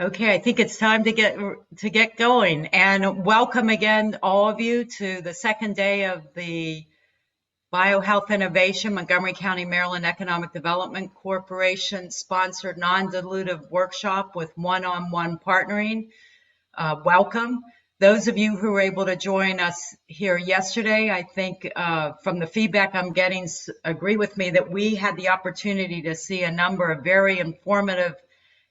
Okay, I think it's time to get going. And welcome again, all of you, to the second day of the BioHealth Innovation Montgomery County, Maryland Economic Development Corporation sponsored non-dilutive workshop with one-on-one partnering. Welcome. Those of you who were able to join us here yesterday, I think from the feedback I'm getting, agree with me that we had the opportunity to see a number of very informative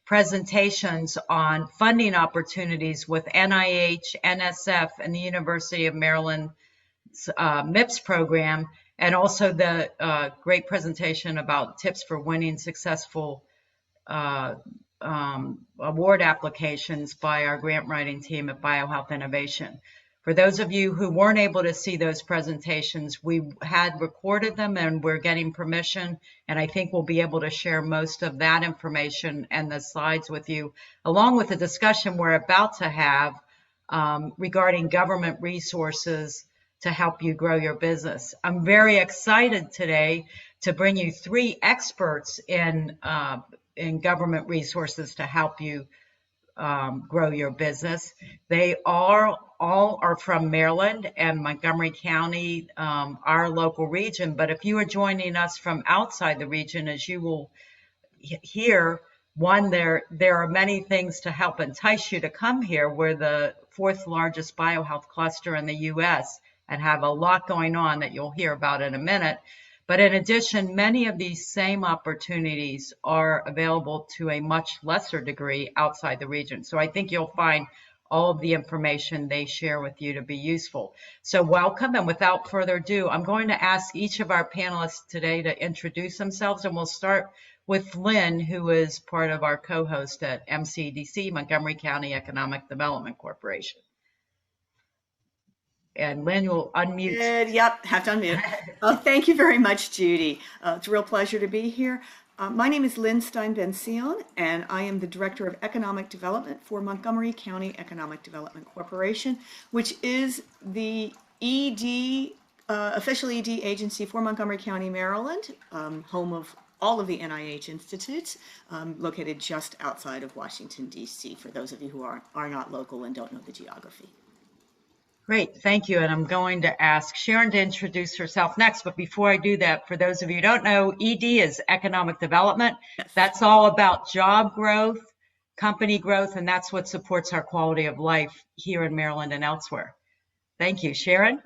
presentations on funding opportunities with NIH, NSF, and the University of Maryland's MIPS program, and also the great presentation about tips for winning successful award applications by our grant writing team at BioHealth Innovation. For those of you who weren't able to see those presentations, we had recorded them and we're getting permission, and I think we'll be able to share most of that information and the slides with you, along with the discussion we're about to have regarding government resources to help you grow your business. I'm very excited today to bring you three experts in government resources to help you grow your business. They all are from Maryland and Montgomery County, our local region. But if you are joining us from outside the region, as you will hear, there are many things to help entice you to come here. We're the fourth largest biohealth cluster in the U.S. and have a lot going on that you'll hear about in a minute. But in addition, many of these same opportunities are available to a much lesser degree outside the region. So I think you'll find all of the information they share with you to be useful. So welcome, and without further ado, I'm going to ask each of our panelists today to introduce themselves, and we'll start with Lynn, who is part of our co-host at MCDC, Montgomery County Economic Development Corporation. And Lynn will unmute. Good. Yep, have to unmute. Thank you very much, Judy. It's a real pleasure to be here. My name is Lynn Stein-Ben-Sion, and I am the Director of Economic Development for Montgomery County Economic Development Corporation, which is the official ED agency for Montgomery County, Maryland, home of all of the NIH institutes, located just outside of Washington, D.C., for those of you who are not local and don't know the geography. Great, thank you. And I'm going to ask Sharon to introduce herself next. But before I do that, for those of you who don't know, ED is economic development. Yes. That's all about job growth, company growth, and that's what supports our quality of life here in Maryland and elsewhere. Thank you. Sharon?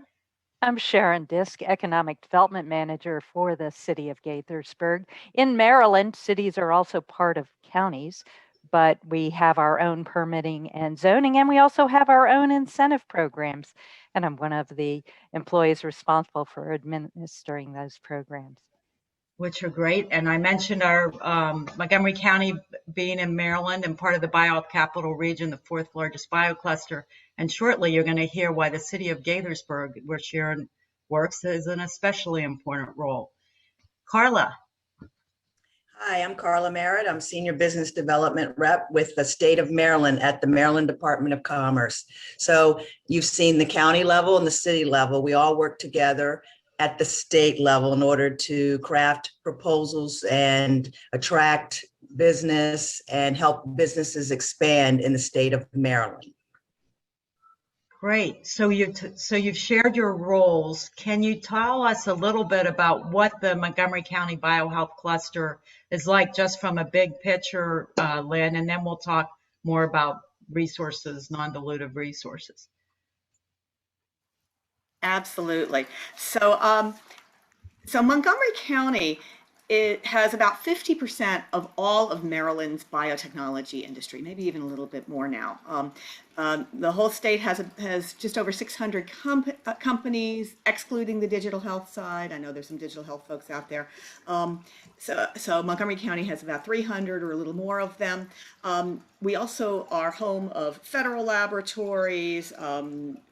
I'm Sharon Disk, Economic Development Manager for the City of Gaithersburg. In Maryland, cities are also part of counties, but we have our own permitting and zoning, and we also have our own incentive programs. And I'm one of the employees responsible for administering those programs. Which are great. And I mentioned our Montgomery County being in Maryland and part of the Biohealth Capital Region, the fourth largest biocluster. And shortly, you're going to hear why the City of Gaithersburg, where Sharon works, is an especially important role. Carla. Hi, I'm Carla Merritt. I'm Senior Business Development Rep with the state of Maryland at the Maryland Department of Commerce. So you've seen the county level and the city level. We all work together at the state level in order to craft proposals and attract business and help businesses expand in the state of Maryland. Great. So you've shared your roles. Can you tell us a little bit about what the Montgomery County Biohealth Cluster is like, just from a big picture, Lynn, and then we'll talk more about resources, non-dilutive resources. Absolutely. So Montgomery County, it has about 50% of all of Maryland's biotechnology industry, maybe even a little bit more now. The whole state has just over 600 companies, excluding the digital health side. I know there's some digital health folks out there. So Montgomery County has about 300 or a little more of them. We also are home of federal laboratories.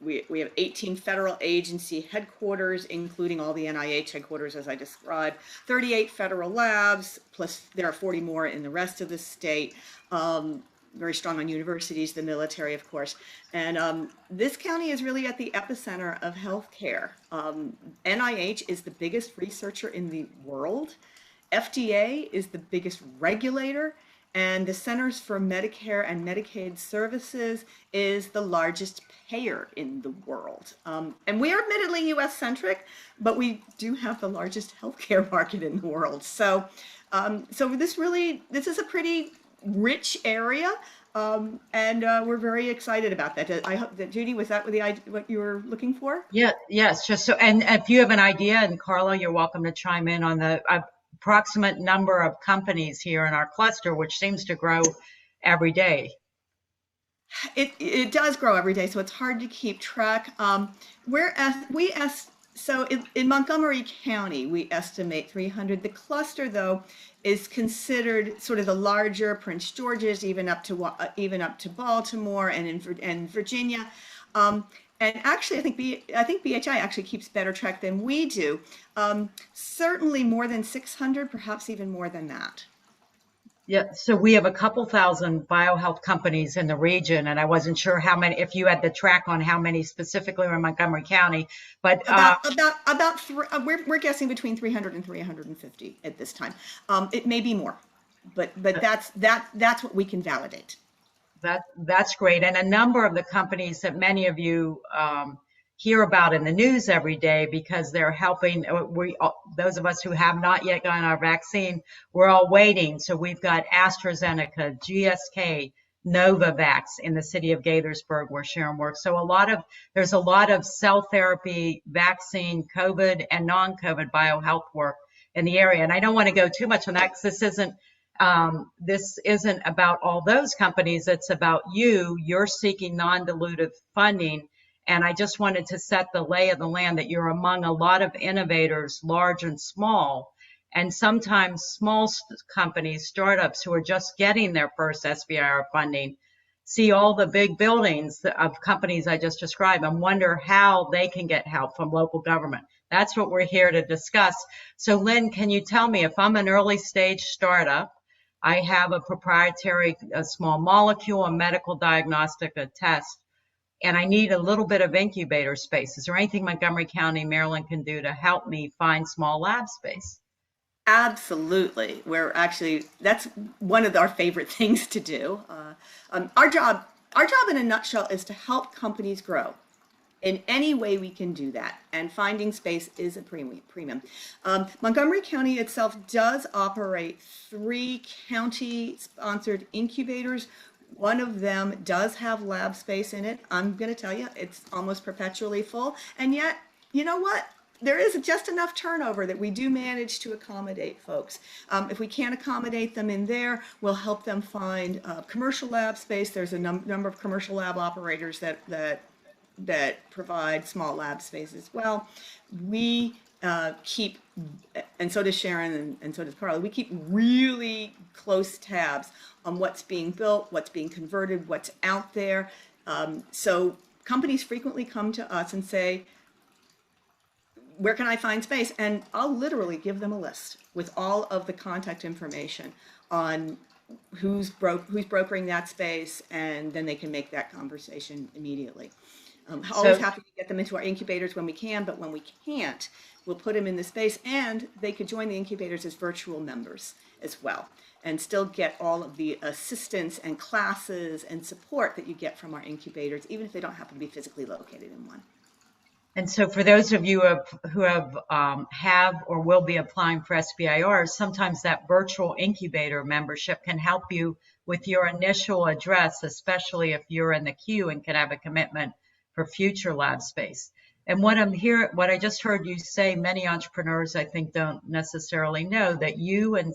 We have 18 federal agency headquarters, including all the NIH headquarters, as I described, 38 federal labs, plus there are 40 more in the rest of the state. Very strong on universities, the military, of course. And this county is really at the epicenter of healthcare. NIH is the biggest researcher in the world. FDA is the biggest regulator. And the Centers for Medicare and Medicaid Services is the largest payer in the world. And we are admittedly US centric, but we do have the largest healthcare market in the world. So, this is a pretty rich area. And we're very excited about that. I hope that, Judy, was that what you were looking for? Yeah, yes, just so, and if you have an idea, and Carla, you're welcome to chime in on the approximate number of companies here in our cluster, which seems to grow every day. It does grow every day, so it's hard to keep track. So in Montgomery County, we estimate 300. The cluster, though, is considered sort of the larger Prince George's, even up to Baltimore and in Virginia. And actually, I think BHI actually keeps better track than we do. Certainly more than 600, perhaps even more than that. Yeah, so we have a couple thousand biohealth companies in the region, and I wasn't sure how many, if you had the track on how many specifically were in Montgomery County, but we're guessing between 300 and 350 at this time. It may be more, but that's what we can validate. That's great, and a number of the companies that many of you hear about in the news every day, because they're helping those of us who have not yet gotten our vaccine, we're all waiting. So we've got AstraZeneca, GSK, Novavax in the city of Gaithersburg where Sharon works. So there's a lot of cell therapy, vaccine, COVID and non-COVID biohealth work in the area. And I don't want to go too much on that, because this isn't about all those companies. It's about you're seeking non-dilutive funding. And I just wanted to set the lay of the land that you're among a lot of innovators, large and small, and sometimes small companies, startups who are just getting their first SBIR funding, see all the big buildings of companies I just described and wonder how they can get help from local government. That's what we're here to discuss. So Lynn, can you tell me, if I'm an early stage startup, I have a proprietary small molecule, a medical diagnostic, a test, and I need a little bit of incubator space. Is there anything Montgomery County, Maryland can do to help me find small lab space? Absolutely. That's one of our favorite things to do. Our job in a nutshell is to help companies grow in any way we can do that. And finding space is a premium. Montgomery County itself does operate 3 county-sponsored incubators. One of them does have lab space in it. I'm going to tell you, it's almost perpetually full. And yet, you know what? There is just enough turnover that we do manage to accommodate folks. If we can't accommodate them in there, we'll help them find commercial lab space. There's a number of commercial lab operators that provide small lab space as well. We keep, and so does Sharon and so does Carla, we keep really close tabs on what's being built, what's being converted, what's out there. So companies frequently come to us and say, where can I find space? And I'll literally give them a list with all of the contact information on who's brokering that space, and then they can make that conversation immediately. Always happy to get them into our incubators when we can, but when we can't, we'll put them in the space, and they could join the incubators as virtual members as well, and still get all of the assistance and classes and support that you get from our incubators, even if they don't happen to be physically located in one. And so for those of you who have or will be applying for SBIRs, sometimes that virtual incubator membership can help you with your initial address, especially if you're in the queue and can have a commitment for future lab space. And what I just heard you say, many entrepreneurs I think don't necessarily know that you and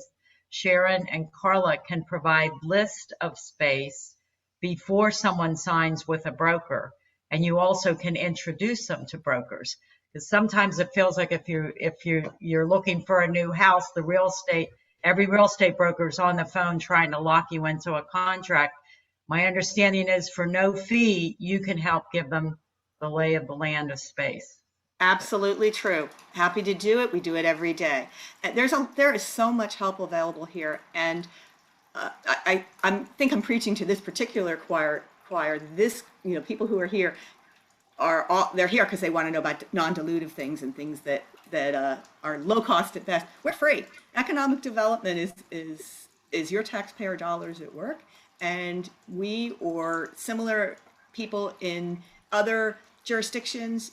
Sharon and Carla can provide list of space before someone signs with a broker. And you also can introduce them to brokers, because sometimes it feels like if you're looking for a new house, every real estate broker is on the phone trying to lock you into a contract. My understanding is for no fee, you can help give them the lay of the land of space. Absolutely true. Happy to do it. We do it every day. And there is so much help available here, and I think I'm preaching to this particular choir. This, people who are here they're here because they want to know about non-dilutive things and things that are low cost at best. We're free. Economic development is is your taxpayer dollars at work, and we or similar people in other jurisdictions,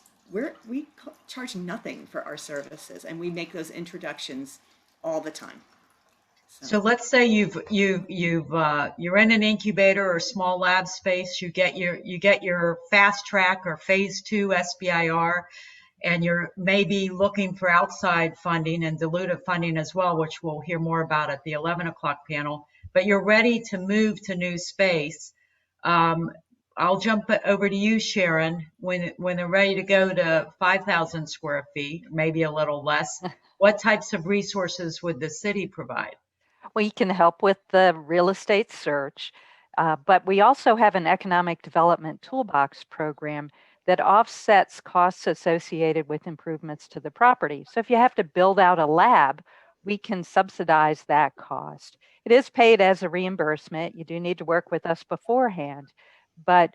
we charge nothing for our services, and we make those introductions all the time. So let's say you're in an incubator or small lab space. You get your fast track or phase 2 SBIR, and you're maybe looking for outside funding and dilutive funding as well, which we'll hear more about at the 11 o'clock panel. But you're ready to move to new space. I'll jump over to you, Sharon. When they're ready to go to 5,000 square feet, maybe a little less, what types of resources would the city provide? We can help with the real estate search, but we also have an economic development toolbox program that offsets costs associated with improvements to the property. So if you have to build out a lab, we can subsidize that cost. It is paid as a reimbursement. You do need to work with us beforehand, but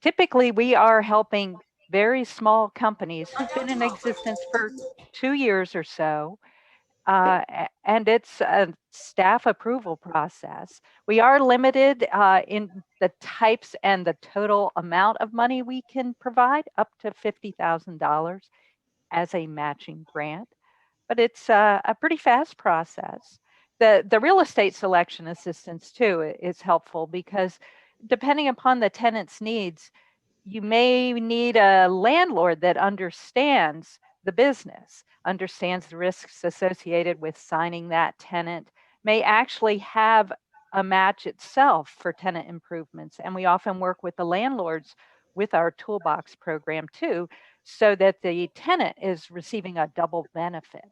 typically we are helping very small companies who've been in existence for 2 years or so. And it's a staff approval process. We are limited in the types and the total amount of money we can provide, up to $50,000 as a matching grant, but it's a pretty fast process. The real estate selection assistance too is helpful because depending upon the tenant's needs, you may need a landlord that understands the business, understands the risks associated with signing that tenant, may actually have a match itself for tenant improvements. And we often work with the landlords with our Toolbox program too, so that the tenant is receiving a double benefit.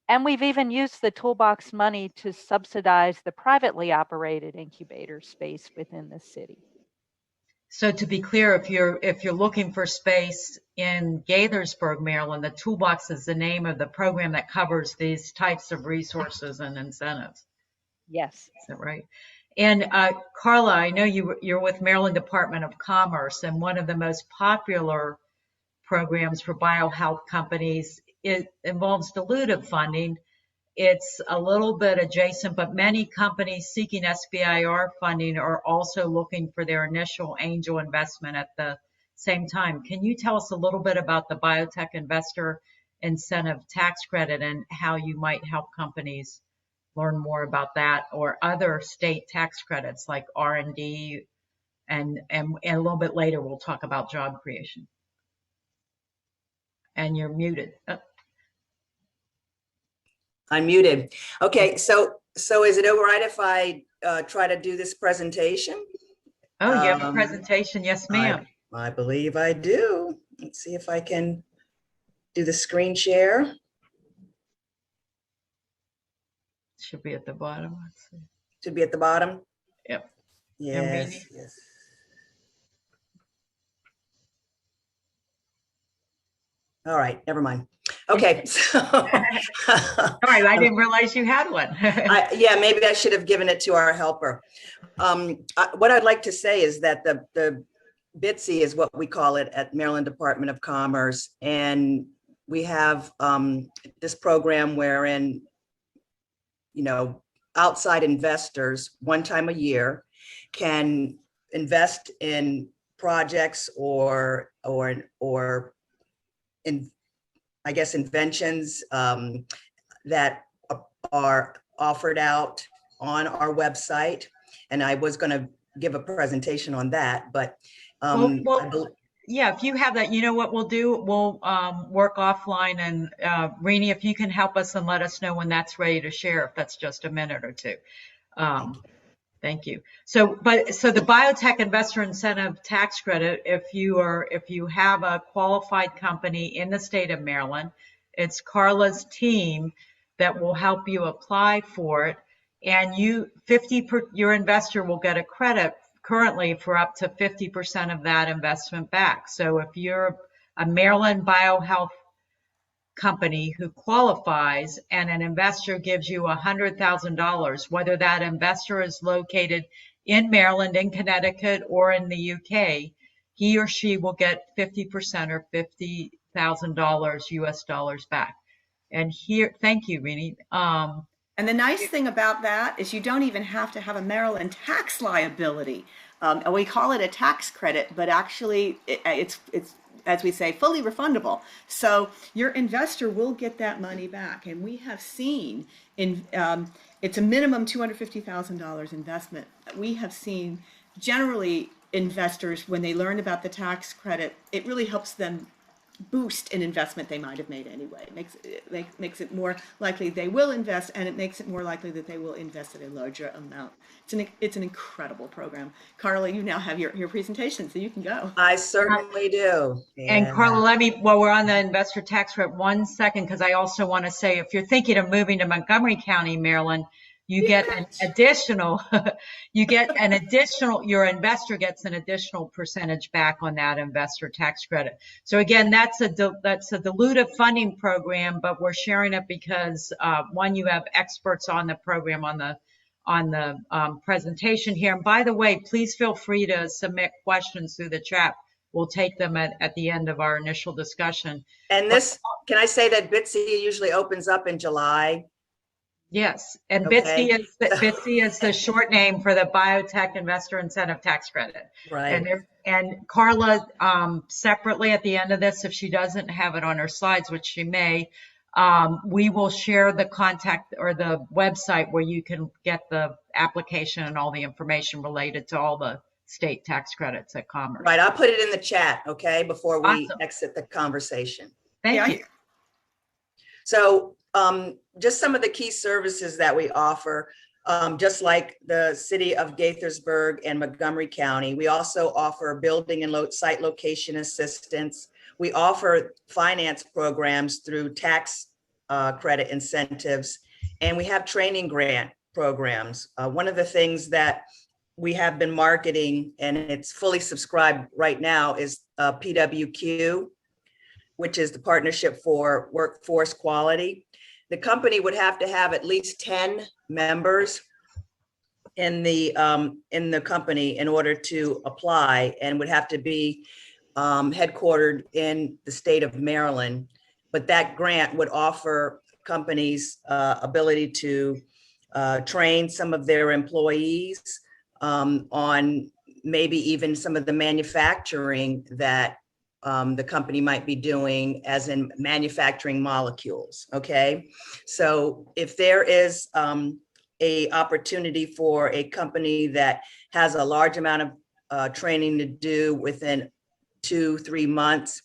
And we've even used the Toolbox money to subsidize the privately operated incubator space within the city. So to be clear, if you're looking for space in Gaithersburg, Maryland, the Toolbox is the name of the program that covers these types of resources and incentives. Yes. Is that right? And Carla, I know you're with Maryland Department of Commerce, and one of the most popular programs for biohealth companies, it involves dilutive funding. It's a little bit adjacent, but many companies seeking SBIR funding are also looking for their initial angel investment at the same time. Can you tell us a little bit about the Biotech Investor Incentive Tax Credit and how you might help companies learn more about that or other state tax credits like R&D, and a little bit later we'll talk about job creation. And you're muted. I'm muted. Okay, so is it all right if I try to do this presentation? Oh, you have a presentation? Yes, ma'am. I believe I do. Let's see if I can do the screen share. Should be at the bottom. Let's see. Should be at the bottom. Yep. Yes. Yes. All right, never mind. Okay, so all right, I didn't realize you had one. Yeah, maybe I should have given it to our helper. What I'd like to say is that the BITSI is what we call it at Maryland Department of Commerce, and we have this program wherein, you know, outside investors 1 time a year can invest in projects or in, I guess, inventions that are offered out on our website. And I was going to give a presentation on that, but yeah, if you have that, you know what we'll do? We'll work offline, and Rini, if you can help us and let us know when that's ready to share, if that's just a minute or two. Thank you. So the Biotech Investor Incentive Tax Credit, if you have a qualified company in the state of Maryland, it's Carla's team that will help you apply for it, and your investor will get a credit currently for up to 50% of that investment back. So if you're a Maryland biohealth company who qualifies and an investor gives you $100,000, whether that investor is located in Maryland, in Connecticut, or in the UK, he or she will get 50% or $50,000 US dollars back. And here, thank you, Rini. And the nice thing about that is you don't even have to have a Maryland tax liability. And we call it a tax credit, but actually it's, as we say, fully refundable. So your investor will get that money back. And we have seen it's a minimum $250,000 investment. We have seen generally investors, when they learn about the tax credit, it really helps them boost an investment they might have made anyway. It makes it more likely they will invest, and it makes it more likely that they will invest at a larger amount. It's an incredible program. Carla, you now have your presentation, so you can go. I certainly do. And Carla, while we're on the investor tax credit, 1 second, because I also want to say, if you're thinking of moving to Montgomery County, Maryland, you get an additional, your investor gets an additional percentage back on that investor tax credit. So again, that's a dilutive funding program, but we're sharing it because one, you have experts on the program on the presentation here. And by the way, please feel free to submit questions through the chat. We'll take them at the end of our initial discussion. And this, can I say that BITC usually opens up in July? Yes, and Okay. BITC is the short name for the Biotech Investor Incentive Tax Credit. Right. And Carla, separately at the end of this, if she doesn't have it on her slides, which she may, we will share the contact or the website where you can get the application and all the information related to all the state tax credits at Commerce. Right, I'll put it in the chat, okay, before we Awesome. exit the conversation. Thank you. So just some of the key services that we offer, just like the city of Gaithersburg and Montgomery County, we also offer building and site location assistance. We offer finance programs through tax credit incentives, and we have training grant programs. One of the things that we have been marketing, and it's fully subscribed right now, is PWQ, which is the Partnership for Workforce Quality. The company would have to have at least 10 members in the company in order to apply, and would have to be headquartered in the state of Maryland. But that grant would offer companies ability to train some of their employees on maybe even some of the manufacturing that the company might be doing, as in manufacturing molecules. Okay, so if there is a opportunity for a company that has a large amount of training to do within 2-3 months,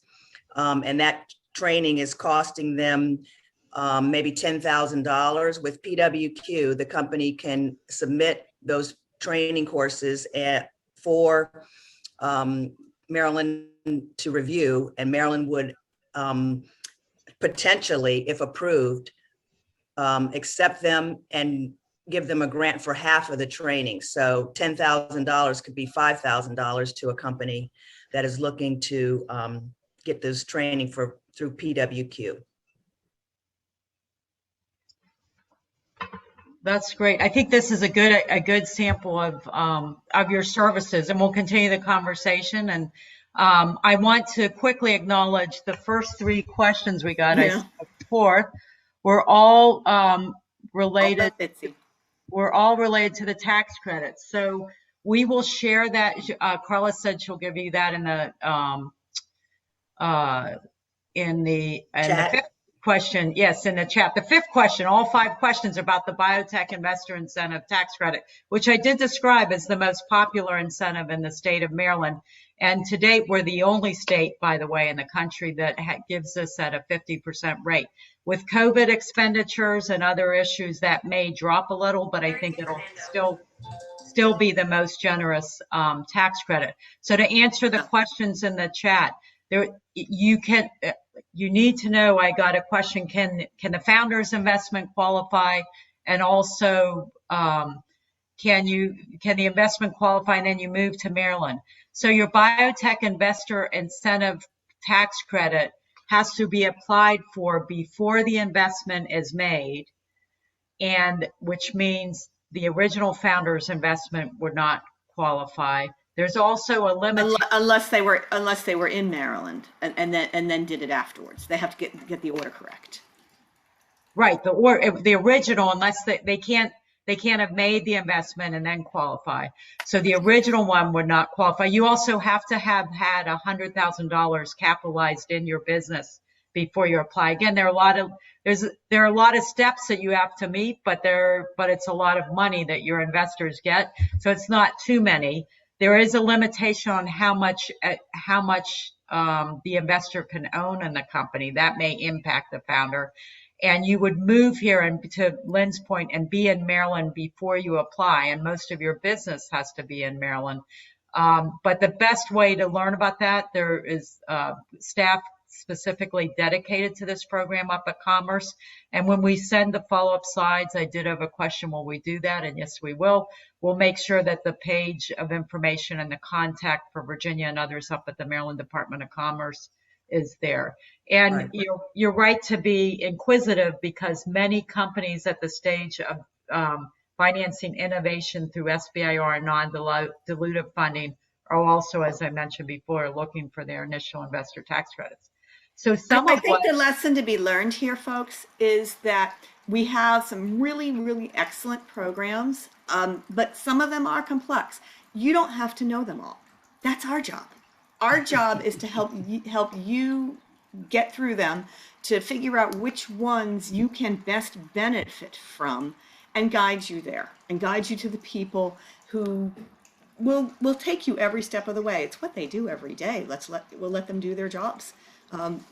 and that training is costing them maybe $10,000, with PWQ, the company can submit those training courses for Maryland to review, and Maryland would potentially, if approved, accept them and give them a grant for half of the training. So $10,000 could be $5,000 to a company that is looking to get this training through PWQ. That's great. I think this is a good sample of your services, and we'll continue the conversation. And I want to quickly acknowledge the first 3 questions we got. Yeah. Fourth, we're all related. We're all related to the tax credits. So we will share that. Carla said she'll give you that in the fifth question. Yes, in the chat. The 5th question, all 5 questions about the Biotech Investor Incentive Tax Credit, which I did describe as the most popular incentive in the state of Maryland. And to date, we're the only state, by the way, in the country that gives this at a 50% rate. With COVID expenditures and other issues, that may drop a little, but I think it'll still be the most generous tax credit. So to answer the questions in the chat, you need to know, I got a question, can the founder's investment qualify? And also, can the investment qualify and then you move to Maryland? So your Biotech Investor Incentive Tax Credit has to be applied for before the investment is made, and which means the original founder's investment would not qualify. There's also a limit unless they were in Maryland and then did it afterwards. They have to get the order correct. Right, the original, unless they can't have made the investment and then qualify. So the original one would not qualify. You also have to have had $100,000 capitalized in your business before you apply. Again, there are a lot of steps that you have to meet, but it's a lot of money that your investors get. So it's not too many. There is a limitation on how much the investor can own in the company. That may impact the founder. And you would move here, and to Lynn's point, and be in Maryland before you apply. And most of your business has to be in Maryland. But the best way to learn about that, there is staff specifically dedicated to this program up at Commerce. And when we send the follow-up slides, I did have a question, will we do that? And yes, we will. We'll make sure that the page of information and the contact for Virginia and others up at the Maryland Department of Commerce is there. And Right. you're right to be inquisitive, because many companies at the stage of financing innovation through SBIR and non-dilutive funding are also, as I mentioned before, looking for their initial investor tax credits. So I think the lesson to be learned here, folks, is that we have some really, really excellent programs, but some of them are complex. You don't have to know them all. That's our job. Our job is to help you get through them, to figure out which ones you can best benefit from, and guide you there, and guide you to the people who will take you every step of the way. It's what they do every day. We'll let them do their jobs.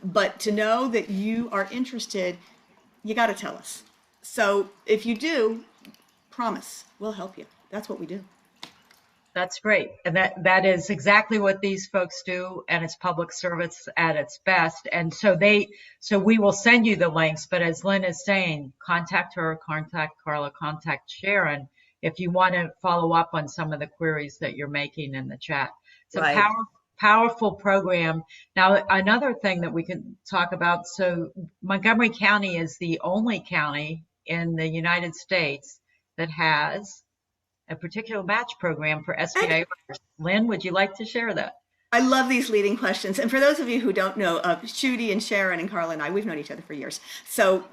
But to know that you are interested, you got to tell us. So if you do, promise, we'll help you. That's what we do. That's great. And that is exactly what these folks do, and it's public service at its best. And so we will send you the links, but as Lynn is saying, contact her, contact Carla, contact Sharon if you want to follow up on some of the queries that you're making in the chat. It's a powerful program. Now, another thing that we can talk about, so Montgomery County is the only county in the United States that has a particular match program for SBIRs. Lynn, would you like to share that? I love these leading questions. And for those of you who don't know, Shady and Sharon and Carla and I, we've known each other for years. So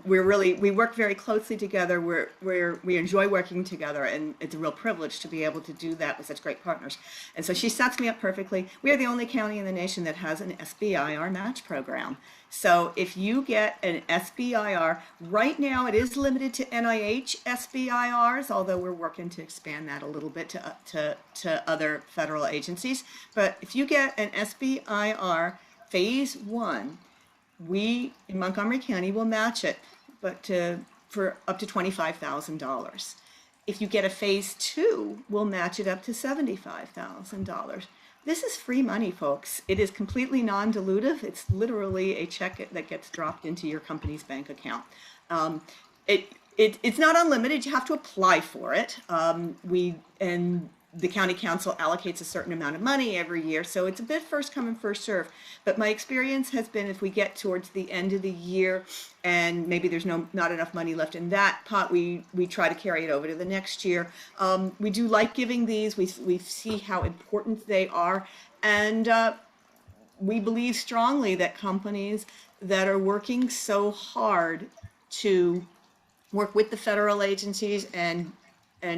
we work very closely together. We enjoy working together, and it's a real privilege to be able to do that with such great partners. And so she sets me up perfectly. We are the only county in the nation that has an SBIR match program. So if you get an SBIR, right now it is limited to NIH SBIRs, although we're working to expand that a little bit to other federal agencies. But if you get an SBIR phase 1, we in Montgomery County will match it, but for up to $25,000. If you get a phase 2, we'll match it up to $75,000. This is free money, folks. It is completely non-dilutive. It's literally a check that gets dropped into your company's bank account. It's not unlimited. You have to apply for it. The county council allocates a certain amount of money every year, so it's a bit first come and first serve. But my experience has been, if we get towards the end of the year and maybe there's not enough money left in that pot, we try to carry it over to the next year. We do like giving these. We see how important they are, and we believe strongly that companies that are working so hard to work with the federal agencies and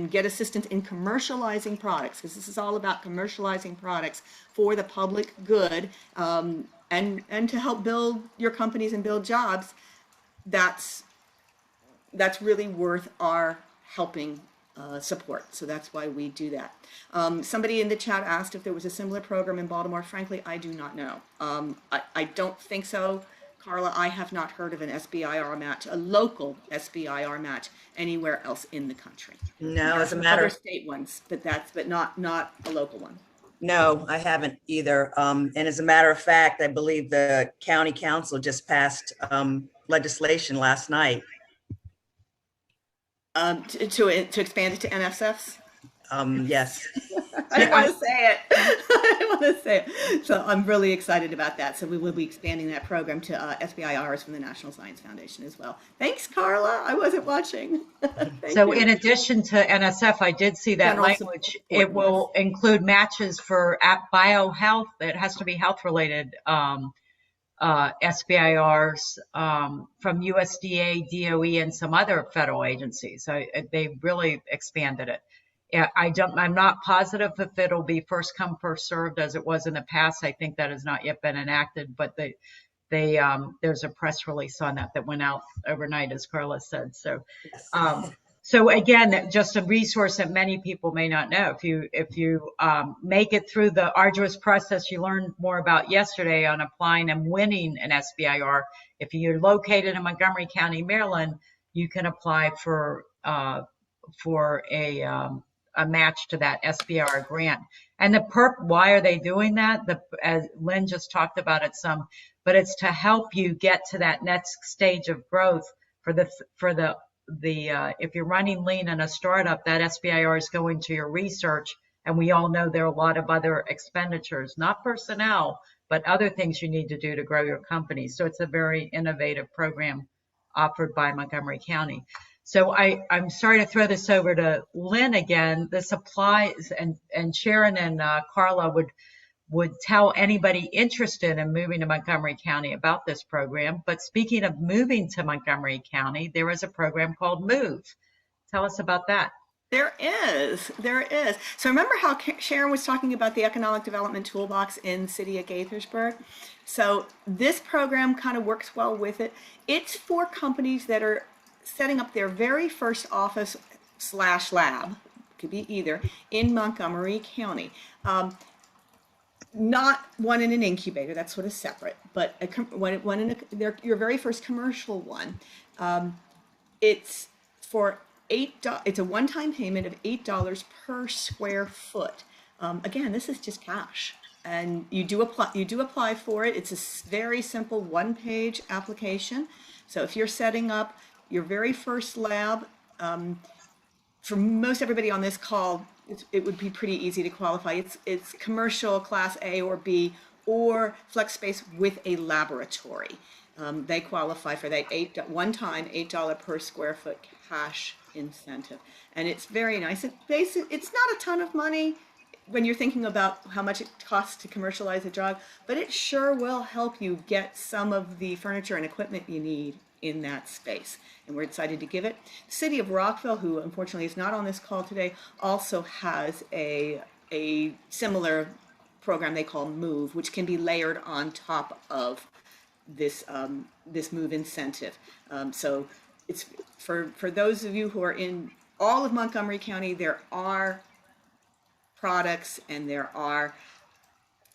get assistance in commercializing products, because this is all about commercializing products for the public good, and to help build your companies and build jobs, that's really worth our helping support. So that's why we do that. Somebody in the chat asked if there was a similar program in Baltimore. Frankly, I do not know. I don't think so. Carla, I have not heard of an SBIR match, a local SBIR match anywhere else in the country. No, as a matter of state ones, but not a local one. No, I haven't either. And as a matter of fact, I believe the county council just passed legislation last night. To expand it to NSFs? Yes. I didn't want to say it. I didn't want to say it. So I'm really excited about that. So we will be expanding that program to SBIRs from the National Science Foundation as well. Thanks, Carla. I wasn't watching. So in addition to NSF, I did see that language. It will include matches for biohealth. It has to be health related SBIRs from USDA, DOE, and some other federal agencies. They really expanded it. Yeah, I'm not positive if it'll be first come, first served as it was in the past. I think that has not yet been enacted, but there's a press release on that went out overnight, as Carla said. So, Yes. so again, just a resource that many people may not know. If you make it through the arduous process you learned more about yesterday on applying and winning an SBIR, if you're located in Montgomery County, Maryland, you can apply for a match to that SBIR grant. And why are they doing that? As Lynn just talked about it some, but it's to help you get to that next stage of growth if you're running lean in a startup, that SBIR is going to your research. And we all know there are a lot of other expenditures, not personnel, but other things you need to do to grow your company. So it's a very innovative program offered by Montgomery County. So I'm sorry to throw this over to Lynn again. This applies, and Sharon and Carla would tell anybody interested in moving to Montgomery County about this program. But speaking of moving to Montgomery County, there is a program called Move. Tell us about that. There is. So remember how Sharon was talking about the Economic Development Toolbox in the city of Gaithersburg? So this program kind of works well with it. It's for companies that are setting up their very first office / lab, could be either, in Montgomery County. Not one in an incubator, that's sort of separate, but one in your very first commercial one. It's for it's a one-time payment of $8 per square foot. Again, this is just cash, and you do apply for it. It's a very simple one-page application. So if you're setting up your very first lab, for most everybody on this call, it would be pretty easy to qualify. It's commercial class A or B or flex space with a laboratory. They qualify for that one-time $8 per square foot cash incentive, and it's very nice. It's not a ton of money when you're thinking about how much it costs to commercialize a drug, but it sure will help you get some of the furniture and equipment you need in that space, and we're excited to give it. The city of Rockville, who unfortunately is not on this call today, also has a similar program they call Move, which can be layered on top of this Move incentive. So it's for those of you who are in all of Montgomery County, there are products and there are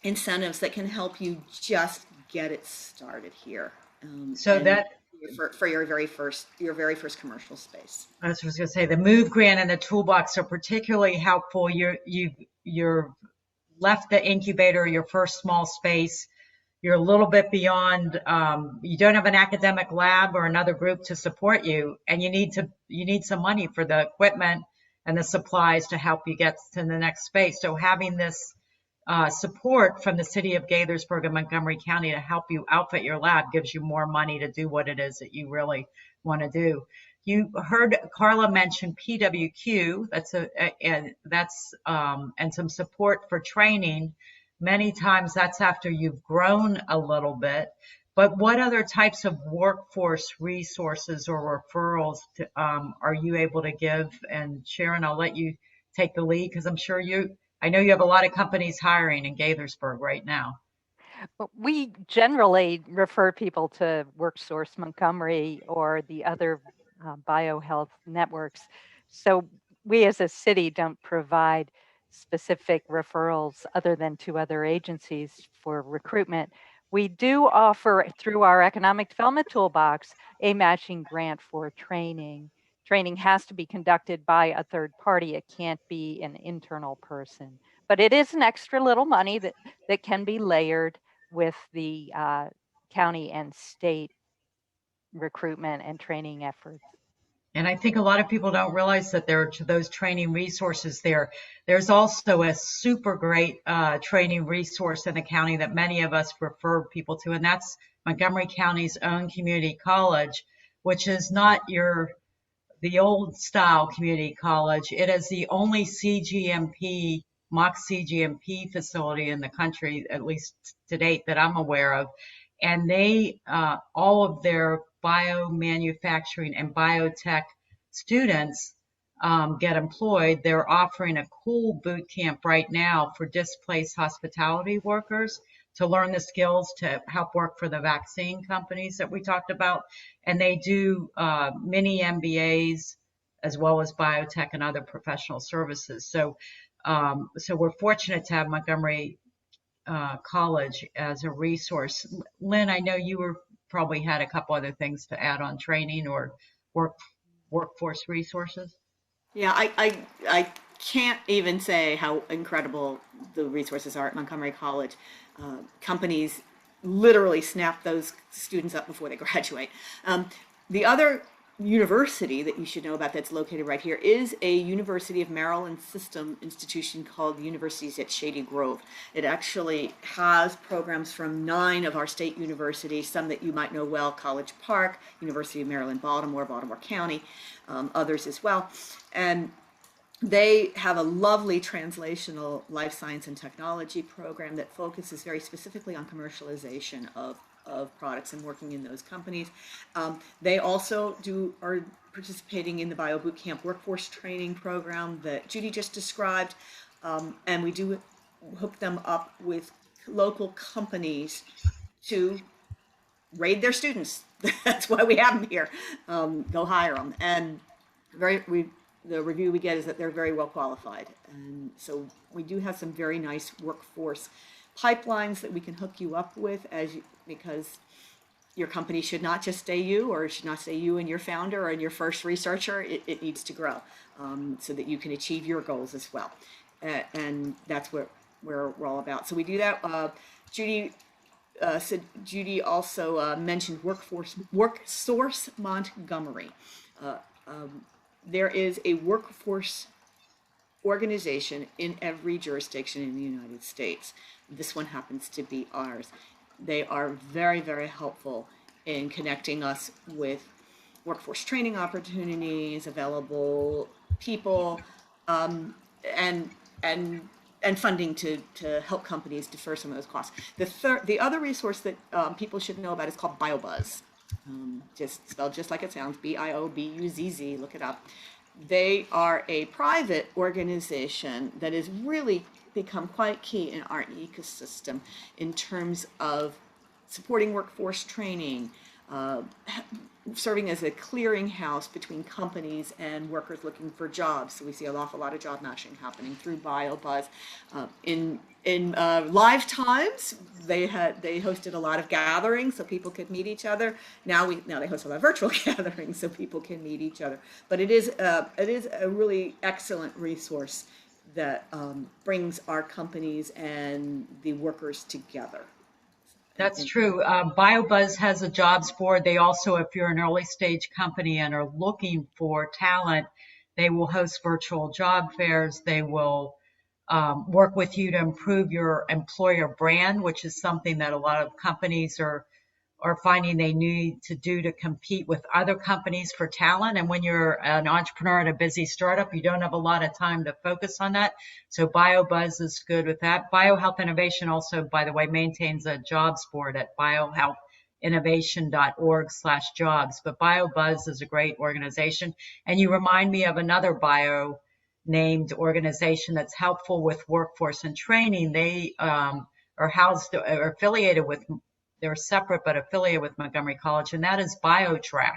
incentives that can help you just get it started here. For your very first commercial space. I was just going to say the Move grant and the Toolbox are particularly helpful. You're left the incubator, your first small space. You're a little bit beyond. You don't have an academic lab or another group to support you, and you need some money for the equipment and the supplies to help you get to the next space. So having this support from the city of Gaithersburg and Montgomery County to help you outfit your lab gives you more money to do what it is that you really want to do. You heard Carla mention PWQ. And some support for training. Many times that's after you've grown a little bit. But what other types of workforce resources or referrals are you able to give? And Sharon, I'll let you take the lead because I know you have a lot of companies hiring in Gaithersburg right now. We generally refer people to WorkSource Montgomery or the other biohealth networks. So we as a city don't provide specific referrals other than to other agencies for recruitment. We do offer through our Economic Development Toolbox a matching grant for training. Training has to be conducted by a third party. It can't be an internal person, but it is an extra little money that can be layered with the county and state recruitment and training efforts. And I think a lot of people don't realize that there are those training resources there. There's also a super great training resource in the county that many of us refer people to, and that's Montgomery County's own community college, which is not the old style community college. It is the only mock CGMP facility in the country, at least to date, that I'm aware of. and they all of their biomanufacturing and biotech students get employed. They're offering a cool boot camp right now for displaced hospitality workers to learn the skills to help work for the vaccine companies that we talked about. And they do mini MBAs as well as biotech and other professional services. So we're fortunate to have Montgomery College as a resource. Lynn, I know you were probably had a couple other things to add on training or work workforce resources. Yeah, I can't even say how incredible the resources are at Montgomery College. Companies literally snap those students up before they graduate. The other university that you should know about that's located right here is a University of Maryland system institution called the Universities at Shady Grove. It actually has programs from 9 of our state universities, some that you might know well: College Park, University of Maryland, Baltimore, Baltimore County, others as well. And they have a lovely translational life science and technology program that focuses very specifically on commercialization of products and working in those companies. They also are participating in the Bio Bootcamp workforce training program that Judy just described, and we do hook them up with local companies to raid their students. That's why we have them here. Go hire them. And the review we get is that they're very well qualified. And so we do have some very nice workforce pipelines that we can hook you up with because your company should not just stay you, or it should not stay you and your founder and your first researcher. It needs to grow so that you can achieve your goals as well. And that's what we're all about. So we do that. Judy also mentioned WorkSource Montgomery. There is a workforce organization in every jurisdiction in the United States. This one happens to be ours. They are very, very helpful in connecting us with workforce training opportunities, available people, and funding to help companies defer some of those costs. The other resource that people should know about is called BioBuzz. Just spelled just like it sounds, BIOBUZZ, look it up. They are a private organization that has really become quite key in our ecosystem in terms of supporting workforce training, serving as a clearinghouse between companies and workers looking for jobs. So we see an awful lot of job matching happening through BioBuzz. In live times, they hosted a lot of gatherings so people could meet each other. Now they host a lot of virtual gatherings so people can meet each other. But it is a really excellent resource that brings our companies and the workers together. That's true. BioBuzz has a jobs board. They also, if you're an early stage company and are looking for talent, they will host virtual job fairs. They will work with you to improve your employer brand, which is something that a lot of companies are finding they need to do to compete with other companies for talent. And when you're an entrepreneur at a busy startup, you don't have a lot of time to focus on that. So BioBuzz is good with that. BioHealth Innovation also, by the way, maintains a jobs board at biohealthinnovation.org/jobs. But BioBuzz is a great organization. And you remind me of another bio named organization that's helpful with workforce and training. They are affiliated with, they're separate but affiliated with Montgomery College, and that is BioTrack.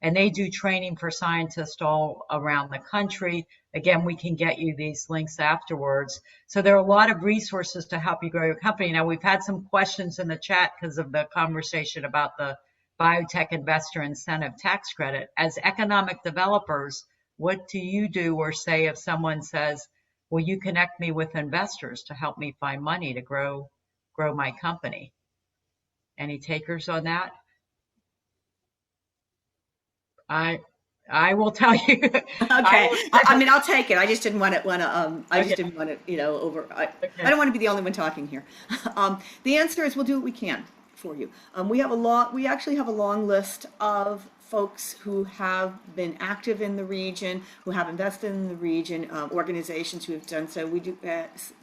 And they do training for scientists all around the country. Again, we can get you these links afterwards. So there are a lot of resources to help you grow your company. Now, we've had some questions in the chat because of the conversation about the biotech investor incentive tax credit. As economic developers, what do you do or say if someone says, will you connect me with investors to help me find money to grow my company? Any takers on that? I will tell you. Okay. I mean, I'll take it. I just didn't want to. I just didn't want to. I don't want to be the only one talking here. The answer is we'll do what we can for you. We actually have a long list of folks who have been active in the region, who have invested in the region, organizations who have done so. We do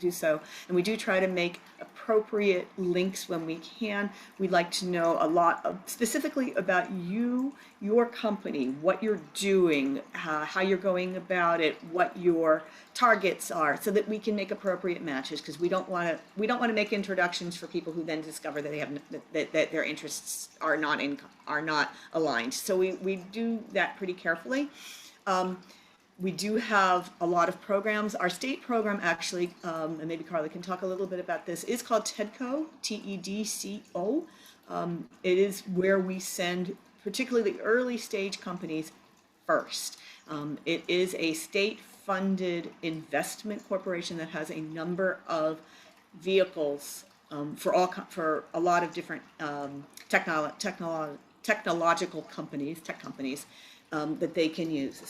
so, and we do try to make appropriate links when we can. We'd like to know a lot specifically about you, your company, what you're doing, how you're going about it, what your targets are, so that we can make appropriate matches, because we don't want to make introductions for people who then discover that they have that their interests are not aligned. So we do that pretty carefully. We do have a lot of programs. Our state program actually, and maybe Carla can talk a little bit about this, is called TEDCO, TEDCO. It is where we send particularly early stage companies first. It is a state-funded investment corporation that has a number of vehicles for a lot of different technological companies, tech companies, that they can use.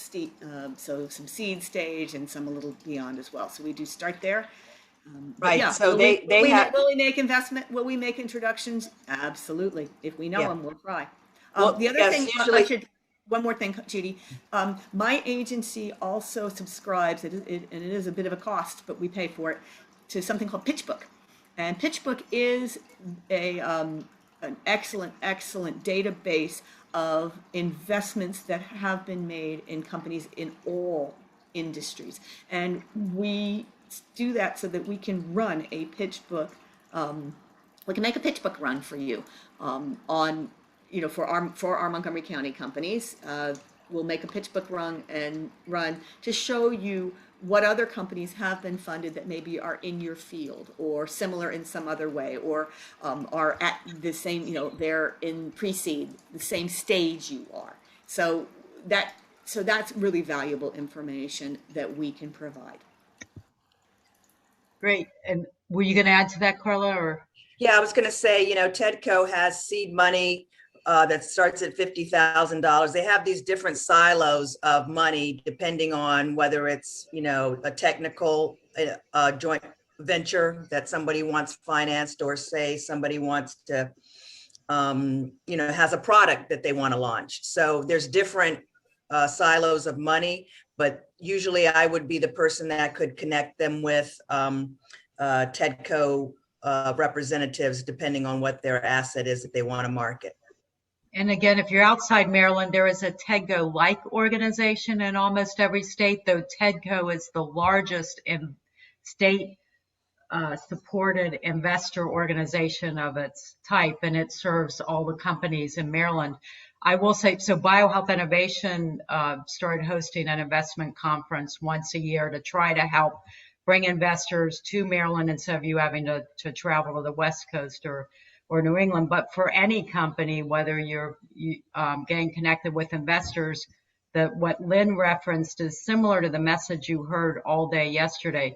So some seed stage and some a little beyond as well. So we do start there. Right. Yeah, So will we make investment? Will we make introductions? Absolutely. If we know them, we'll try. Well, the other yes, thing, usually, one more thing, Judy. My agency also subscribes, and it is a bit of a cost, but we pay for it, to something called PitchBook. And PitchBook is an excellent database of investments that have been made in companies in all industries. And we do that so that we can run a pitch book. We can make a pitch book run for you on, for our Montgomery County companies. We'll make a pitch book run to show you what other companies have been funded that maybe are in your field or similar in some other way, or are at the same, they're in pre-seed, the same stage you are. So that's really valuable information that we can provide. Great. And were you going to add to that, Carla? Or yeah, I was going to say, TEDCO has seed money that starts at $50,000. They have these different silos of money depending on whether it's, a technical joint venture that somebody wants financed, or say somebody wants to, has a product that they want to launch. So there's different silos of money, but usually I would be the person that could connect them with TEDCO representatives, depending on what their asset is that they want to market. And again, if you're outside Maryland, there is a TEDCO-like organization in almost every state, though TEDCO is the largest state supported investor organization of its type, and it serves all the companies in Maryland. I will say, so BioHealth Innovation started hosting an investment conference once a year to try to help bring investors to Maryland instead of you having to travel to the West Coast or New England. But for any company, whether you're getting connected with investors, what Lynn referenced is similar to the message you heard all day yesterday,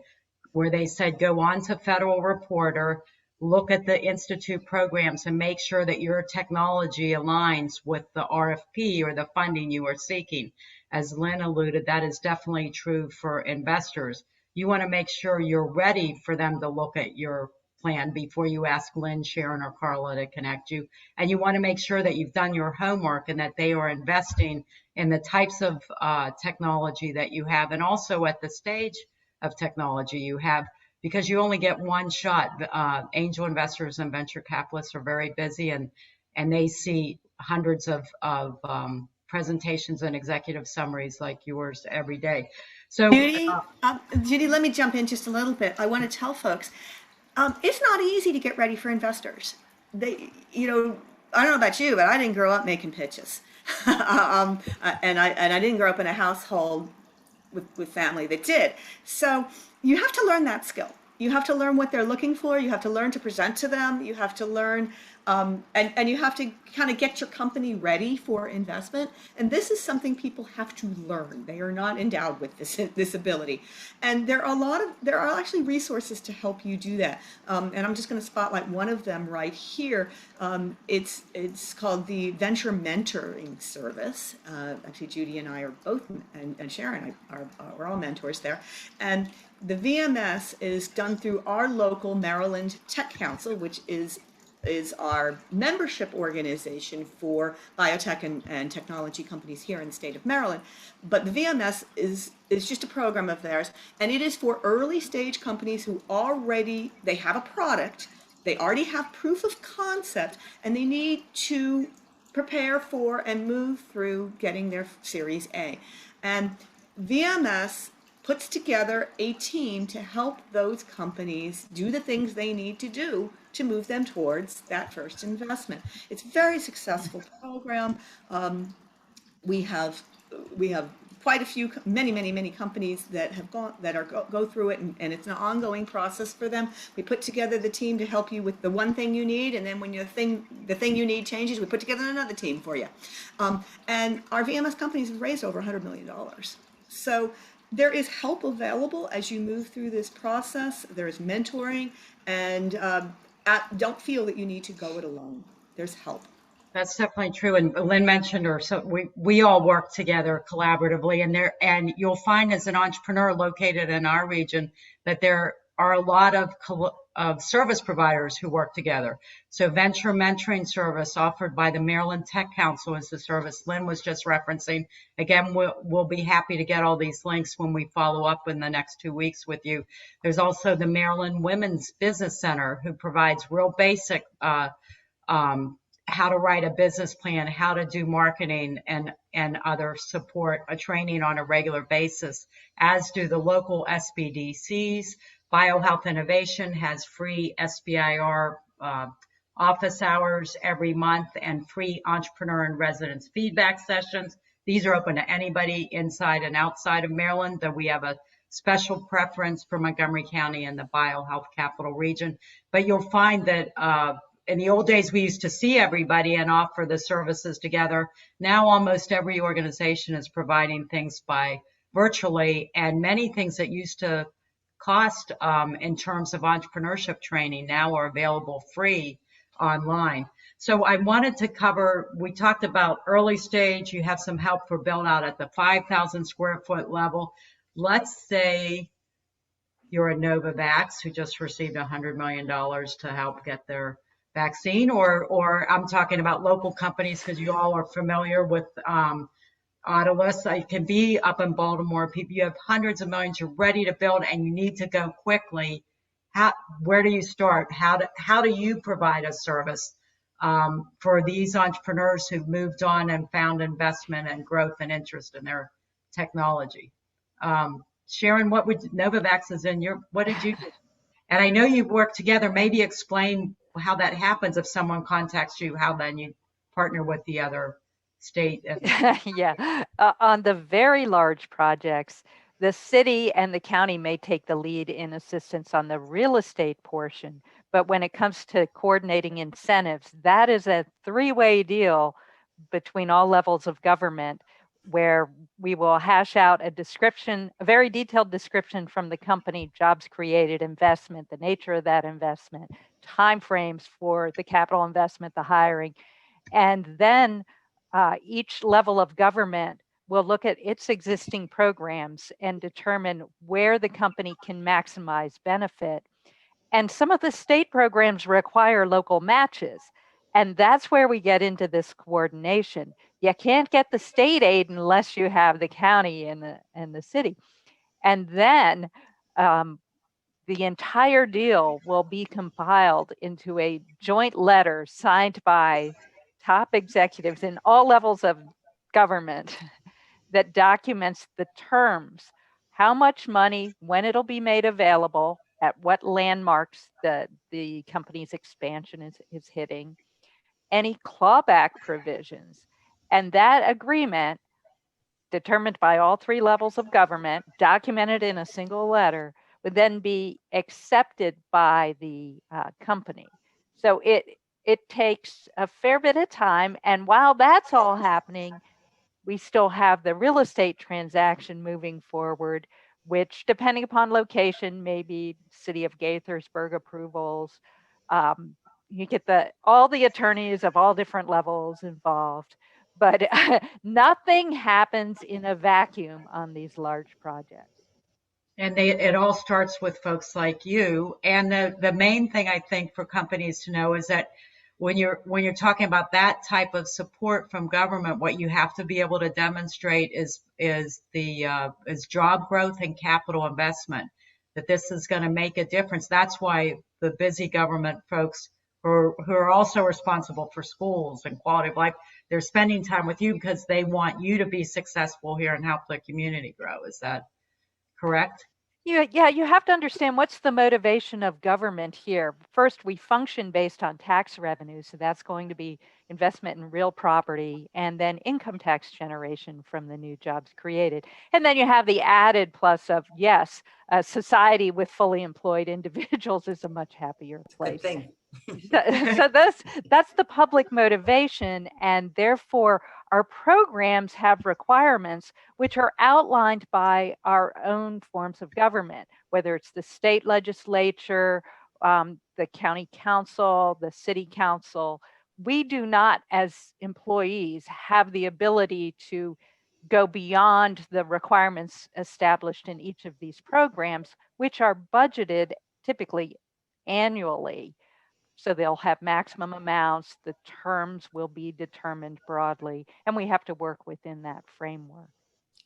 where they said go on to Federal Reporter, look at the Institute programs and make sure that your technology aligns with the RFP or the funding you are seeking. As Lynn alluded, that is definitely true for investors. You want to make sure you're ready for them to look at your plan before you ask Lynn, Sharon, or Carla to connect you. And you want to make sure that you've done your homework and that they are investing in the types of technology that you have, and also at the stage of technology you have, because you only get one shot. Angel investors and venture capitalists are very busy, and they see hundreds of presentations and executive summaries like yours every day. So Judy, let me jump in just a little bit. I want to tell folks, it's not easy to get ready for investors. I don't know about you, but I didn't grow up making pitches. And I didn't grow up in a household with family that did. So you have to learn that skill. You have to learn what they're looking for. You have to learn to present to them. You have to learn, and you have to kind of get your company ready for investment. And this is something people have to learn. They are not endowed with this ability. And there are actually resources to help you do that. And I'm just going to spotlight one of them right here. It's called the Venture Mentoring Service. Actually, Judy and I are both, and Sharon are all mentors there. And the VMS is done through our local Maryland Tech Council, which is is our membership organization for biotech and technology companies here in the state of Maryland. But the VMS is just a program of theirs, and it is for early stage companies who they have a product, they already have proof of concept, and they need to prepare for and move through getting their Series A. And VMS puts together a team to help those companies do the things they need to do to move them towards that first investment. It's a very successful program. We have quite a few, many companies that have go through it, and it's an ongoing process for them. We put together the team to help you with the one thing you need, and then when the thing you need changes, we put together another team for you. And our VMS companies have raised over $100 million. So there is help available as you move through this process. There is mentoring, and don't feel that you need to go it alone. There's help. That's definitely true. And Lynn mentioned, we all work together collaboratively, and you'll find as an entrepreneur located in our region that there are a lot of service providers who work together. So venture mentoring service offered by the Maryland Tech Council is the service Lynn was just referencing. Again, we'll be happy to get all these links when we follow up in the next 2 weeks with you. There's also the Maryland Women's Business Center, who provides real basic how to write a business plan, how to do marketing, and other support, training on a regular basis, as do the local SBDCs. BioHealth Innovation has free SBIR office hours every month and free entrepreneur and residence feedback sessions. These are open to anybody inside and outside of Maryland, though we have a special preference for Montgomery County and the biohealth capital region. But you'll find that in the old days, we used to see everybody and offer the services together. Now, almost every organization is providing things by virtually, and many things that used to cost in terms of entrepreneurship training now are available free online. So I wanted to cover, we talked about early stage, you have some help for build out at the 5,000 square foot level. Let's say you're a Novavax who just received $100 million to help get their vaccine, or I'm talking about local companies, because you all are familiar with Autolus. It can be up in Baltimore. People, you have hundreds of millions, you're ready to build, and you need to go quickly. Where do you start? How do you provide a service for these entrepreneurs who've moved on and found investment and growth and interest in their technology? Sharon, Novavax is in what did you do? And I know you've worked together. Maybe explain how that happens if someone contacts you, how then you partner with the other state. Yeah, on the very large projects, the city and the county may take the lead in assistance on the real estate portion. But when it comes to coordinating incentives, that is a three-way deal between all levels of government, where we will hash out a very detailed description from the company, jobs created, investment, the nature of that investment, timeframes for the capital investment, the hiring. And then each level of government will look at its existing programs and determine where the company can maximize benefit. And some of the state programs require local matches. And that's where we get into this coordination. You can't get the state aid unless you have the county and the city. And then the entire deal will be compiled into a joint letter signed by top executives in all levels of government that documents the terms, how much money, when it'll be made available, at what landmarks the company's expansion is hitting, any clawback provisions. And that agreement, determined by all three levels of government, documented in a single letter, would then be accepted by the company. So it takes a fair bit of time. And while that's all happening, we still have the real estate transaction moving forward, which, depending upon location, maybe City of Gaithersburg approvals. You get all the attorneys of all different levels involved, but nothing happens in a vacuum on these large projects. And it all starts with folks like you. And the main thing I think for companies to know is that when you're talking about that type of support from government, what you have to be able to demonstrate is job growth and capital investment. That this is going to make a difference. That's why the busy government folks who are also responsible for schools and quality of life, they're spending time with you because they want you to be successful here and help the community grow. Is that correct? Yeah, you have to understand what's the motivation of government here. First, we function based on tax revenue, so that's going to be investment in real property, and then income tax generation from the new jobs created. And then you have the added plus of, yes, a society with fully employed individuals is a much happier Good place. thing. So that's the public motivation, and therefore our programs have requirements which are outlined by our own forms of government, whether it's the state legislature, the county council, the city council. We do not, as employees, have the ability to go beyond the requirements established in each of these programs, which are budgeted typically annually. So they'll have maximum amounts, the terms will be determined broadly, and we have to work within that framework.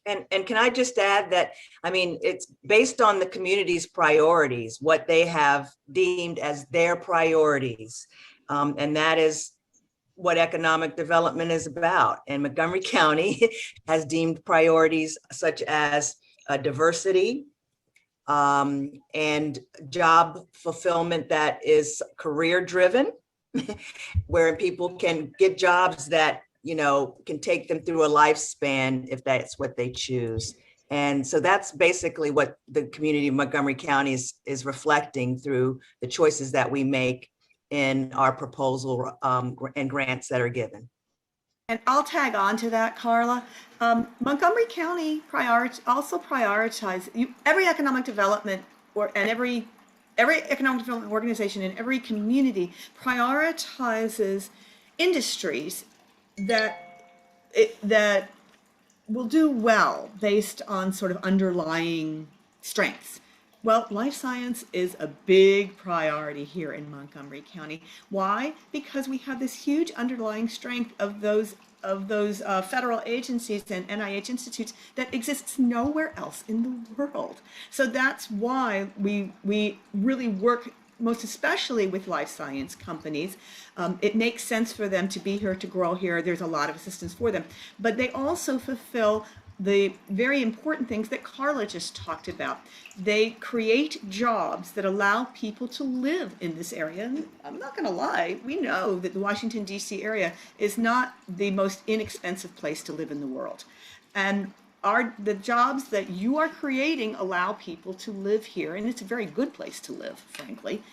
And can I just add that, I mean, it's based on the community's priorities, what they have deemed as their priorities. And that is what economic development is about. And Montgomery County has deemed priorities such as diversity, and job fulfillment that is career driven, where people can get jobs that, you know, can take them through a lifespan if that's what they choose. And so that's basically what the community of Montgomery County is reflecting through the choices that we make in our proposal and grants that are given. And I'll tag on to that, Carla. Montgomery County also prioritize every economic development and every economic development organization in every community prioritizes industries that will do well based on sort of underlying strengths. Well, life science is a big priority here in Montgomery County. Why? Because we have this huge underlying strength of those federal agencies and NIH institutes that exists nowhere else in the world. So that's why we really work most especially with life science companies. It makes sense for them to be here, to grow here. There's a lot of assistance for them, but they also fulfill the very important things that Carla just talked about. They create jobs that allow people to live in this area. And I'm not going to lie, we know that the Washington, D.C. area is not the most inexpensive place to live in the world. And the jobs that you are creating allow people to live here, and it's a very good place to live, frankly.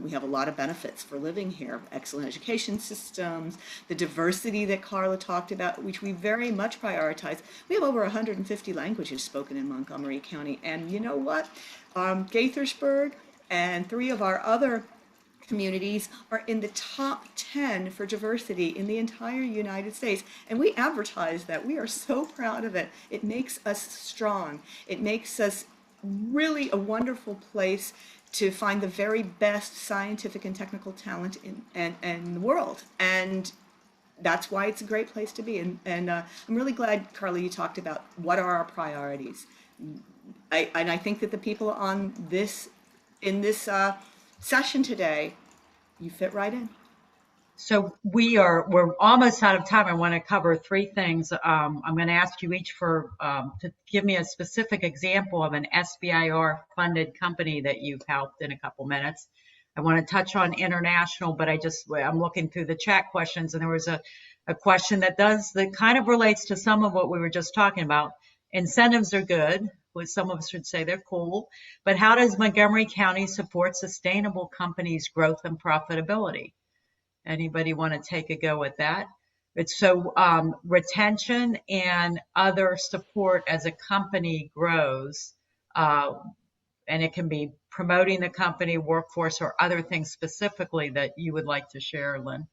We have a lot of benefits for living here, excellent education systems, the diversity that Carla talked about, which we very much prioritize. We have over 150 languages spoken in Montgomery County, and you know what? Gaithersburg and 3 of our other communities are in the top 10 for diversity in the entire United States. And we advertise that. We are so proud of it. It makes us strong. It makes us really a wonderful place to find the very best scientific and technical talent in the world. And that's why it's a great place to be. And I'm really glad, Carla, you talked about what are our priorities. I think that the people on in this session today, you fit right in. So we're almost out of time. I want to cover 3 things. I'm going to ask you each to give me a specific example of an SBIR funded company that you've helped in a couple minutes. I want to touch on international, but I'm looking through the chat questions, and there was a question that kind of relates to some of what we were just talking about. Incentives are good. Some of us would say they're cool, but how does Montgomery County support sustainable companies' growth and profitability? Anybody want to take a go at that? It's so retention and other support as a company grows, and it can be promoting the company, workforce, or other things specifically that you would like to share, Lynn.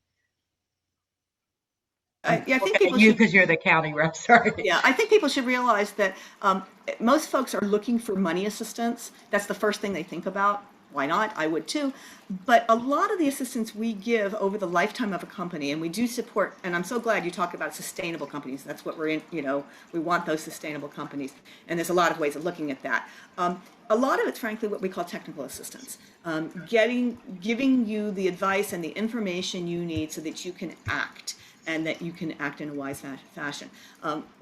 I think people because you're the county rep. Sorry. Yeah, I think people should realize that most folks are looking for money assistance. That's the first thing they think about. why not? I would too. But a lot of the assistance we give over the lifetime of a company, and we do support, and I'm so glad you talked about sustainable companies. That's what we're in, we want those sustainable companies. And there's a lot of ways of looking at that. A lot of it's frankly what we call technical assistance, giving you the advice and the information you need so that you can act, and that you can act in a wise fashion.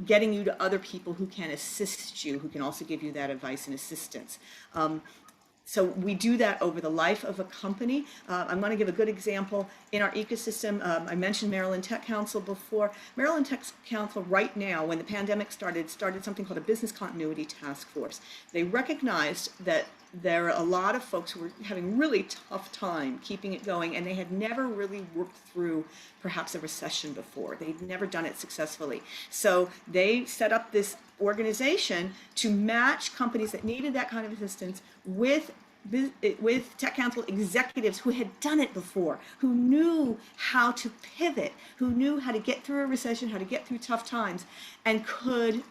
Getting you to other people who can assist you, who can also give you that advice and assistance. So we do that over the life of a company. I'm going to give a good example in our ecosystem. I mentioned Maryland Tech Council before. Maryland Tech Council right now, when the pandemic started something called a Business Continuity Task Force. They recognized that there are a lot of folks who were having really tough time keeping it going, and they had never really worked through perhaps a recession before. They'd never done it successfully. So they set up this organization to match companies that needed that kind of assistance with Tech Council executives who had done it before, who knew how to pivot, who knew how to get through a recession, how to get through tough times, and could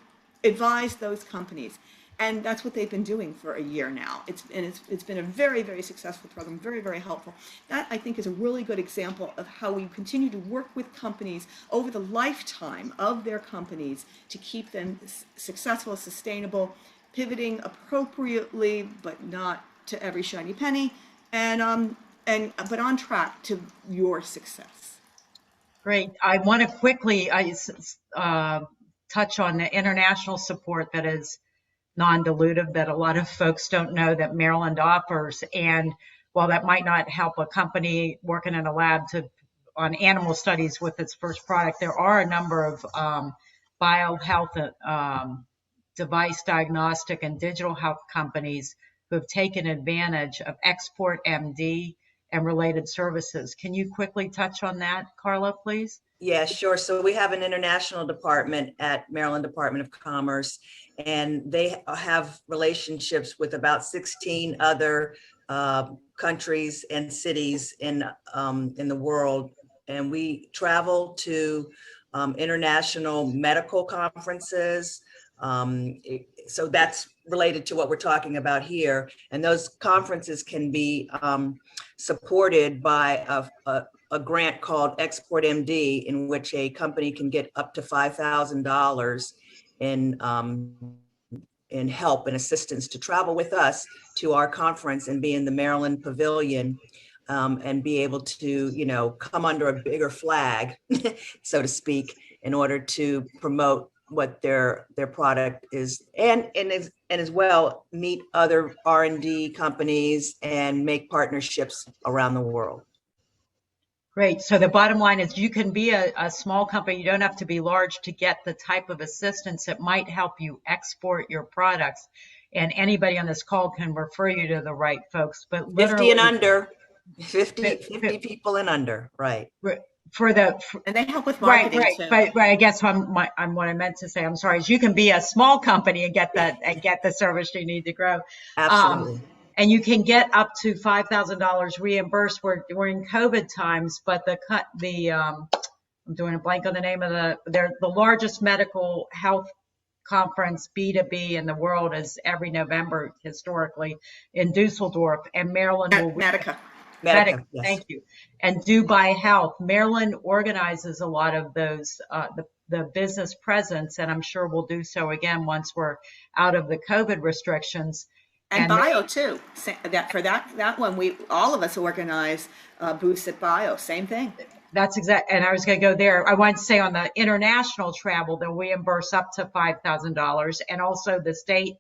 advise those companies. And that's what they've been doing for a year now. It's been a very, very successful program, very, very helpful. That, I think, is a really good example of how we continue to work with companies over the lifetime of their companies to keep them successful, sustainable, pivoting appropriately, but not to every shiny penny, but on track to your success. Great. I want to quickly touch on the international support that is non-dilutive that a lot of folks don't know that Maryland offers. And while that might not help a company working in a lab on animal studies with its first product, there are a number of biohealth device diagnostic and digital health companies who have taken advantage of Export MD and related services. Can you quickly touch on that, Carla, please? Yeah, sure. So we have an international department at Maryland Department of Commerce, and they have relationships with about 16 other countries and cities in the world. And we travel to international medical conferences. So that's related to what we're talking about here. And those conferences can be supported by a grant called Export MD, in which a company can get up to $5,000 in help and assistance to travel with us to our conference and be in the Maryland Pavilion, and be able to, come under a bigger flag, so to speak, in order to promote what their product is, and as well meet other R&D companies and make partnerships around the world. Great. So the bottom line is you can be a small company. You don't have to be large to get the type of assistance that might help you export your products. And anybody on this call can refer you to the right folks. But 50 and under, 50 people and under, right. And they help with marketing too. Right. I guess what I meant to say, I'm sorry, is you can be a small company and get the service you need to grow. Absolutely. And you can get up to $5,000 reimbursed. We're in COVID times, but I'm doing a blank on the name of they're the largest medical health conference B2B in the world is every November historically in Dusseldorf, and Maryland will Medica, yes. Thank you. And Dubai Health. Maryland organizes a lot of those, the business presence, and I'm sure we'll do so again once we're out of the COVID restrictions. And Bio too. That one, all of us organize booths at Bio. Same thing. That's exact. And I was going to go there. I want to say on the international travel, they'll reimburse up to $5,000, and also the state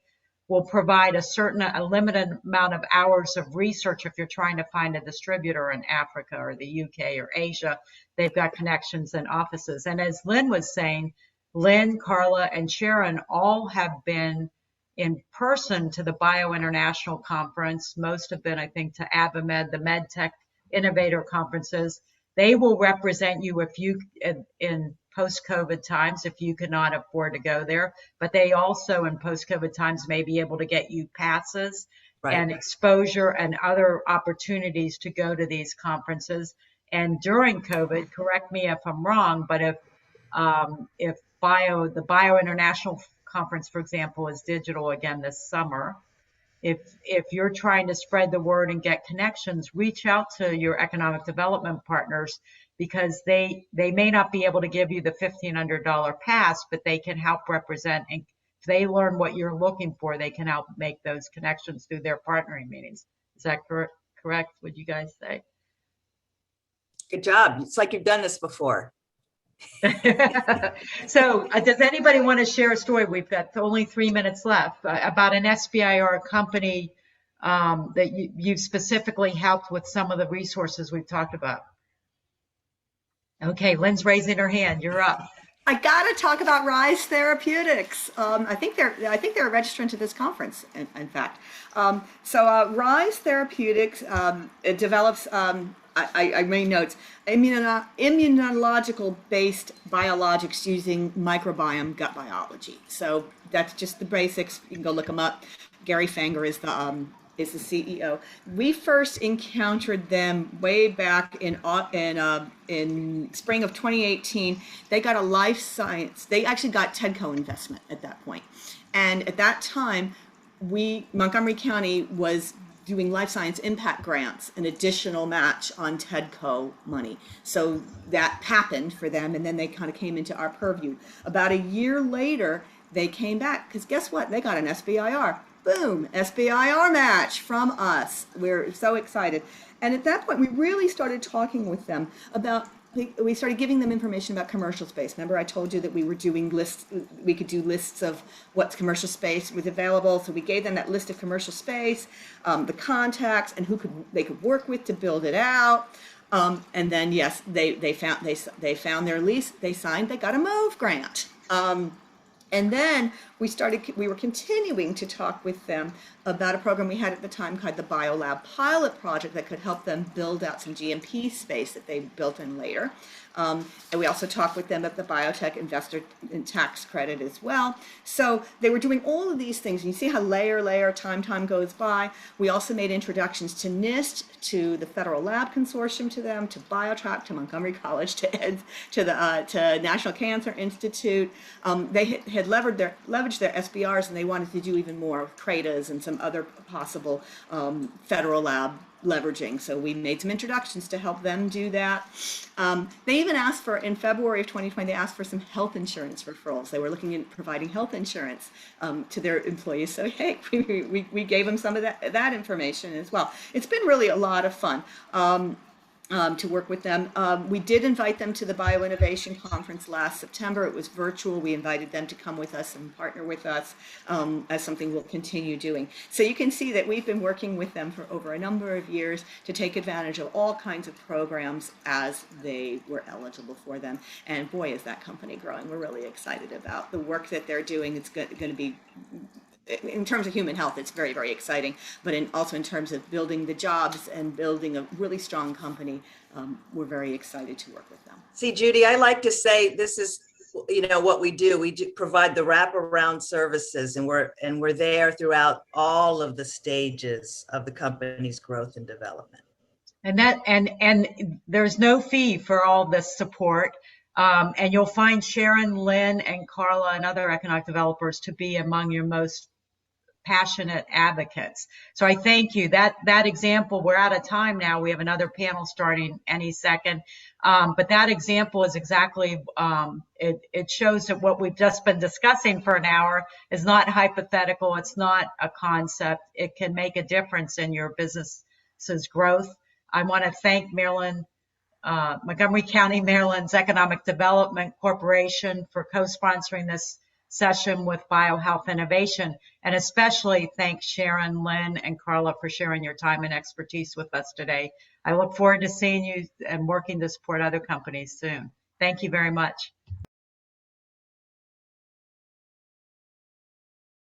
will provide a limited amount of hours of research if you're trying to find a distributor in Africa or the UK or Asia. They've got connections and offices. And as Lynn was saying, Lynn, Carla, and Sharon all have been in person to the Bio International Conference. Most have been, I think, to ABAMed, the MedTech Innovator Conferences. They will represent you if you, in post-COVID times, if you cannot afford to go there. But they also, in post-COVID times, may be able to get you passes and exposure and other opportunities to go to these conferences. And during COVID, correct me if I'm wrong, but if the Bio International Conference, for example, is digital again this summer, if you're trying to spread the word and get connections, reach out to your economic development partners, because they may not be able to give you the $1,500 pass, but they can help represent, and if they learn what you're looking for, they can help make those connections through their partnering meetings. Is that correct? Would you guys say? Good job. It's like you've done this before. So does anybody want to share a story? We've got only 3 minutes left, about an SBIR company that you've specifically helped with some of the resources we've talked about. Okay, Lynn's raising her hand. You're up. I gotta talk about Rise Therapeutics. I think they're a registrant to this conference. In fact, Rise Therapeutics it develops. I made notes. Immunological-based biologics using microbiome gut biology. So that's just the basics. You can go look them up. Gary Fanger is the CEO. We first encountered them way back in spring of 2018. They got a life science. They actually got TEDCO investment at that point, and at that time, Montgomery County was doing life science impact grants, an additional match on TEDCO money. So that happened for them, and then they kind of came into our purview. About a year later, they came back, because guess what? They got an SBIR. Boom, SBIR match from us. We're so excited. And at that point, we really started talking with them about, we started giving them information about commercial space. Remember, I told you that we were doing lists, we could do lists of what's commercial space was available. So we gave them that list of commercial space, the contacts, and who they could work with to build it out. And then, yes, they found their lease, they signed, they got a MOVE grant. And then we were continuing to talk with them about a program we had at the time called the BioLab Pilot Project that could help them build out some GMP space that they built in later. And we also talked with them about the Biotech investor and tax credit as well. So they were doing all of these things. And you see how time goes by. We also made introductions to NIST, to the Federal Lab Consortium, to them, to Biotech, to Montgomery College, to National Cancer Institute. They had leveraged their SBRs, and they wanted to do even more with CRADAs and some other possible federal lab leveraging. So we made some introductions to help them do that. They even asked for, in February of 2020, they asked for some health insurance referrals. They were looking at providing health insurance to their employees. So hey, we gave them some of that information as well. It's been really a lot of fun. To work with them. We did invite them to the Bioinnovation Conference last September. It was virtual. We invited them to come with us and partner with us as something we'll continue doing. So you can see that we've been working with them for over a number of years to take advantage of all kinds of programs as they were eligible for them. And boy, is that company growing. We're really excited about the work that they're doing. It's going to be, in terms of human health, it's very, very exciting, but also in terms of building the jobs and building a really strong company, we're very excited to work with them. See, Judy, I like to say this is, what we do. We do provide the wraparound services, and we're there throughout all of the stages of the company's growth and development. And there's no fee for all this support. And you'll find Sharon, Lynn, and Carla and other economic developers to be among your most passionate advocates. So I thank you. That example, we're out of time now. We have another panel starting any second. But that example is exactly, it shows that what we've just been discussing for an hour is not hypothetical. It's not a concept. It can make a difference in your business's growth. I want to thank Montgomery County, Maryland's Economic Development Corporation for co-sponsoring this session with BioHealth Innovation, and especially thank Sharon, Lynn, and Carla for sharing your time and expertise with us today. I look forward to seeing you and working to support other companies soon. Thank you very much.